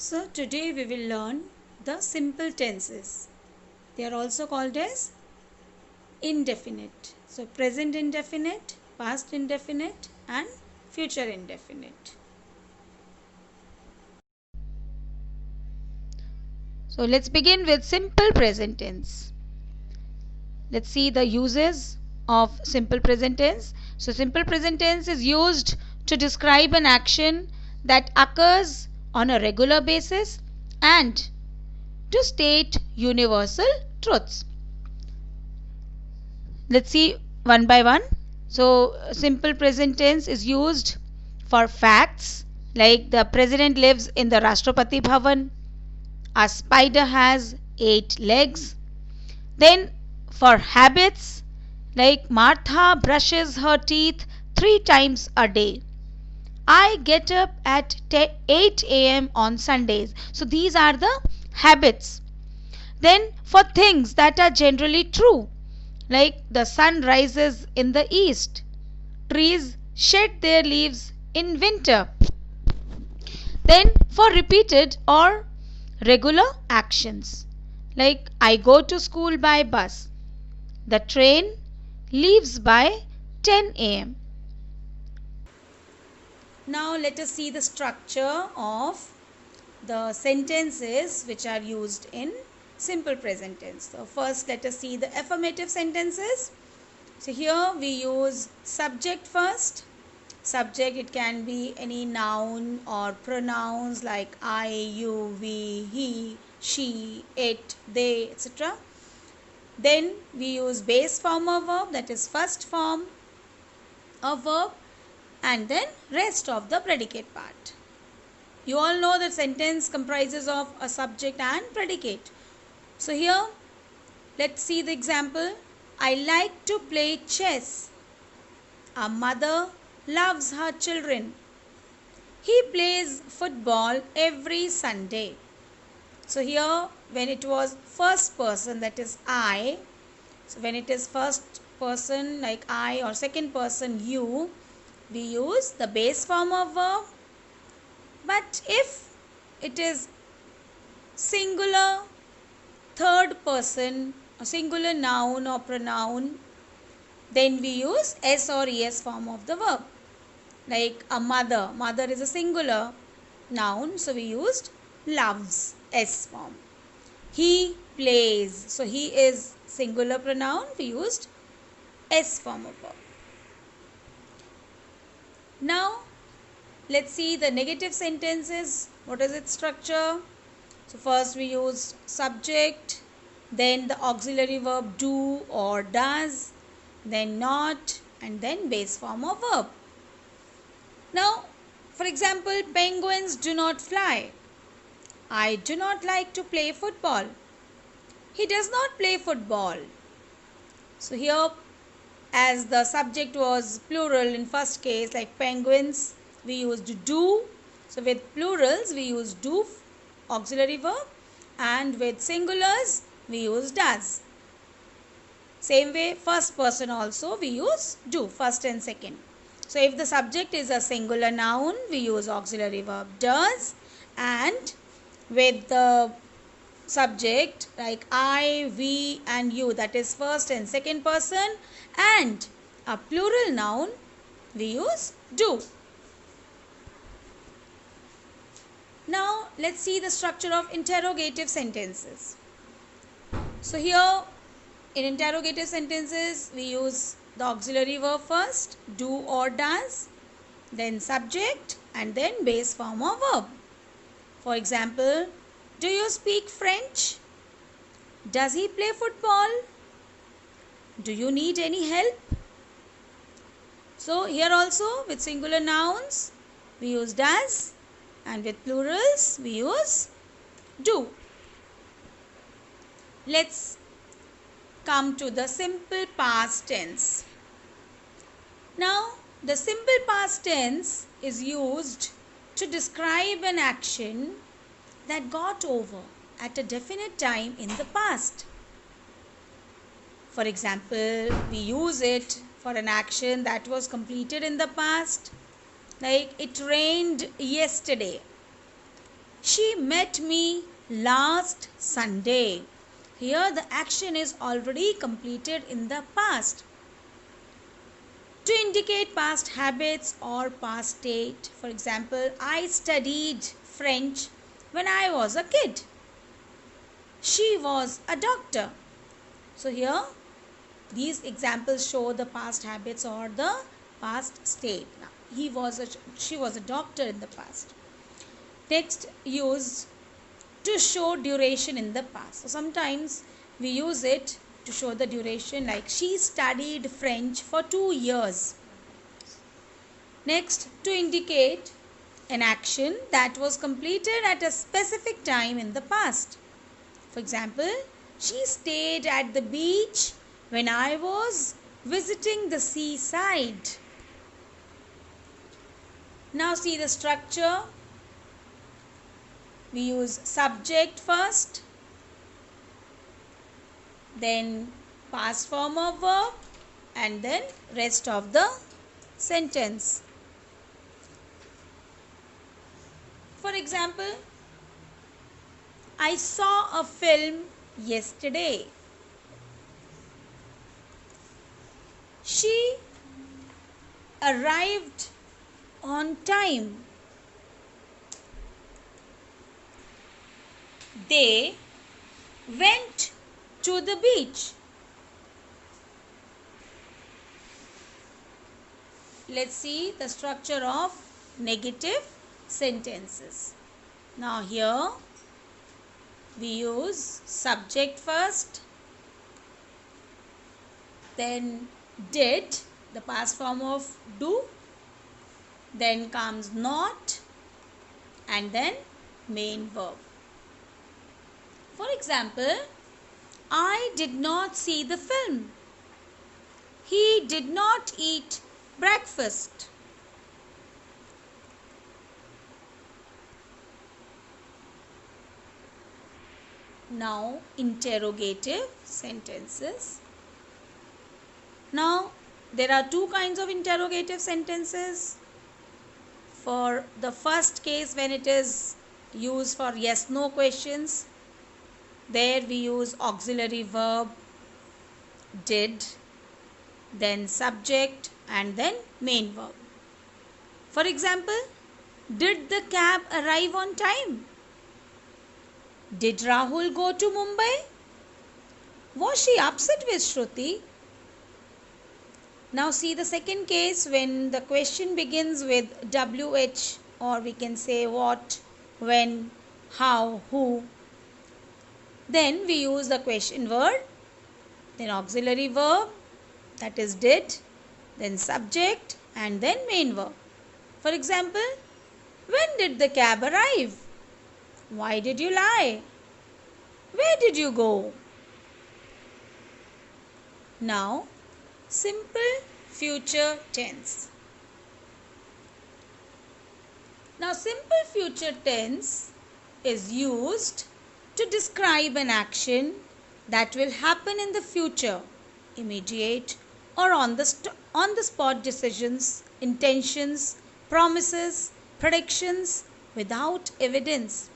So today we will learn the simple tenses. They are also called as indefinite. So present indefinite, past indefinite and future indefinite. So let's begin with simple present tense. Let's see the uses of simple present tense. So simple present tense is used to describe an action that occurs on a regular basis and to state universal truths. Let's see one by one. So simple present tense is used for facts like the president lives in the Rashtrapati Bhavan, a spider has 8 legs. Then for habits like Martha brushes her teeth 3 times a day. I get up at 8 a.m. on Sundays. So these are the habits. Then for things that are generally true like the sun rises in the east, trees shed their leaves in winter. Then for repeated or regular actions like I go to school by bus, the train leaves by 10 a.m. Now let us see the structure of the sentences which are used in simple present tense. So first let us see the affirmative sentences. So here we use subject first. Subject, it can be any noun or pronouns like I, you, we, he, she, it, they, etc. Then we use base form of verb, that is first form of verb, and then rest of the predicate part. You all know that sentence comprises of a subject and predicate. So here let's see the example. I like to play chess. A mother loves her children. He plays football every Sunday. So here when it was first person, that is I. So when it is first person like I or second person you, we use the base form of verb. But if it is singular third person, a singular noun or pronoun, then we use S or ES form of the verb. Like a mother. Mother is a singular noun, so we used loves, S form. He plays. So he is singular pronoun, we used S form of verb. Now let's see the negative sentences. What is its structure? So first we use subject, then the auxiliary verb do or does, then not, and then base form of verb. Now, for example, penguins do not fly. I do not like to play football. He does not play football. So here, as the subject was plural in first case, like penguins, we used do. So with plurals, we use do auxiliary verb, and with singulars, we use does. Same way, first person also, we use do, first and second. So if the subject is a singular noun, we use auxiliary verb does, and with the subject like I, we and you, that is first and second person, and a plural noun, we use do. Now let's see the structure of interrogative sentences. So here in interrogative sentences, we use the auxiliary verb first, do or does, then subject, and then base form of verb. For example, do you speak French? Does he play football? Do you need any help? So here also with singular nouns, we use does, and with plurals, we use do. Let's come to the simple past tense. Now, the simple past tense is used to describe an action that got over at a definite time in the past. For example, we use it for an action that was completed in the past. Like it rained yesterday. She met me last Sunday. Here the action is already completed in the past. To indicate past habits or past state, for example, I studied French when I was a kid. She was a doctor. So here these examples show the past habits or the past state. Now, she was a doctor in the past. Next, used to show duration in the past. So sometimes we use it to show the duration, like she studied French for 2 years. Next, to indicate an action that was completed at a specific time in the past. For example, she stayed at the beach when I was visiting the seaside. Now see the structure. We use subject first, then past form of verb, and then rest of the sentence. For example, I saw a film yesterday. She arrived on time. They went to the beach. Let's see the structure of negative sentences. Now here we use subject first, then did, the past form of do, then comes not, and then main verb. For example, I did not see the film. He did not eat breakfast. Now, interrogative sentences. Now, there are two kinds of interrogative sentences. For the first case, when it is used for yes-no questions, there we use auxiliary verb, did, then subject, and then main verb. For example, did the cab arrive on time? Did Rahul go to Mumbai? Was she upset with Shruti? Now see the second case, when the question begins with WH, or we can say what, when, how, who. Then we use the question word, then auxiliary verb, that is did, then subject, and then main verb. For example, when did the cab arrive? Why did you lie? Where did you go? Now, simple future tense. Now, simple future tense is used to describe an action that will happen in the future, immediate or on the spot decisions, intentions, promises, predictions without evidence.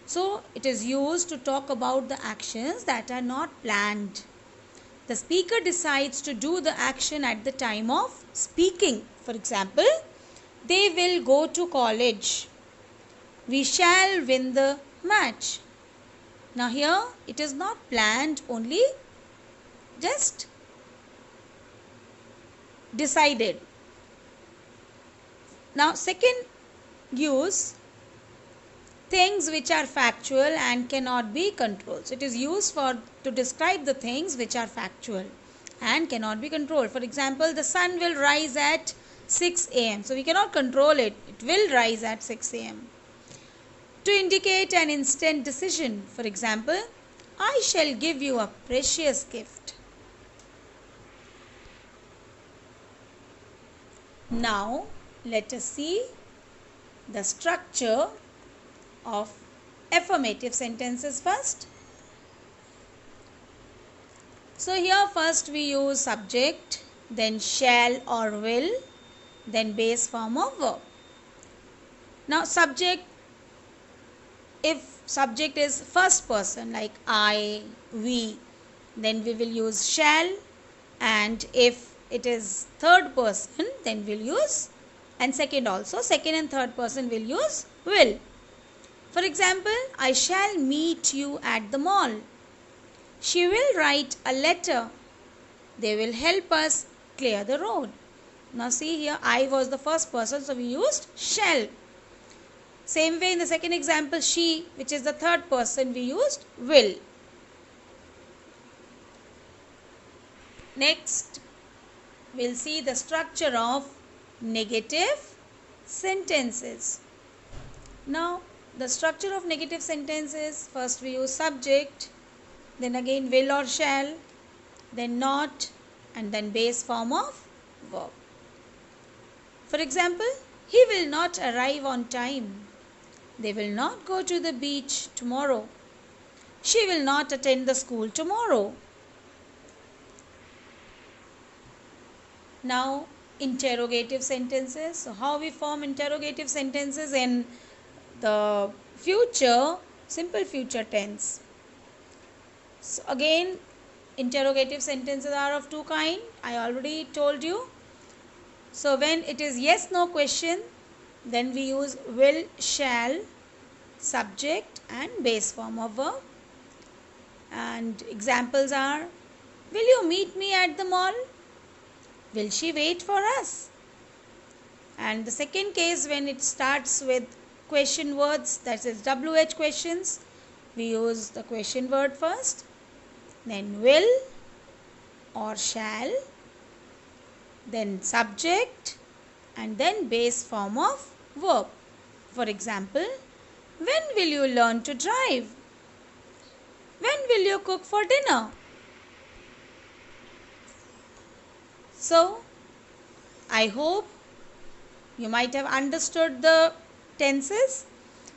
So, it is used to talk about the actions that are not planned. The speaker decides to do the action at the time of speaking. For example, they will go to college. We shall win the match. Now here it is not planned, only just decided. Now second use, things which are factual and cannot be controlled. So it is used to describe the things which are factual and cannot be controlled. For example, the sun will rise at 6 a.m. So we cannot control it. It will rise at 6 a.m. To indicate an instant decision. For example, I shall give you a precious gift. Now let us see the structure of affirmative sentences first. So here first we use subject, then shall or will, then base form of verb. Now subject if subject is first person like I, we, then we will use shall, and if it is third person then we'll use, and second also, second and third person will use will. For example, I shall meet you at the mall. She will write a letter. They will help us clear the road. Now see here, I was the first person, so we used shall. Same way in the second example, she, which is the third person, we used will. Next, we'll see the structure of negative sentences. Now, the structure of negative sentences, first we use subject, then again will or shall, then not, and then base form of verb. For example, he will not arrive on time. They will not go to the beach tomorrow. She will not attend the school tomorrow. Now, interrogative sentences. So, how we form interrogative sentences in the future, simple future tense. So, again, interrogative sentences are of two kinds. I already told you. So, when it is yes, no question, then we use will, shall, subject and base form of verb. And examples are, will you meet me at the mall? Will she wait for us? And the second case, when it starts with question words, that is WH questions, we use the question word first, then will or shall, then subject, and then base form of verb. For example, when will you learn to drive? When will you cook for dinner? So, I hope you might have understood the tenses.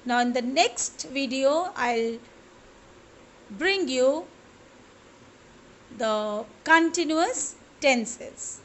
Now, in the next video, I'll bring you the continuous tenses.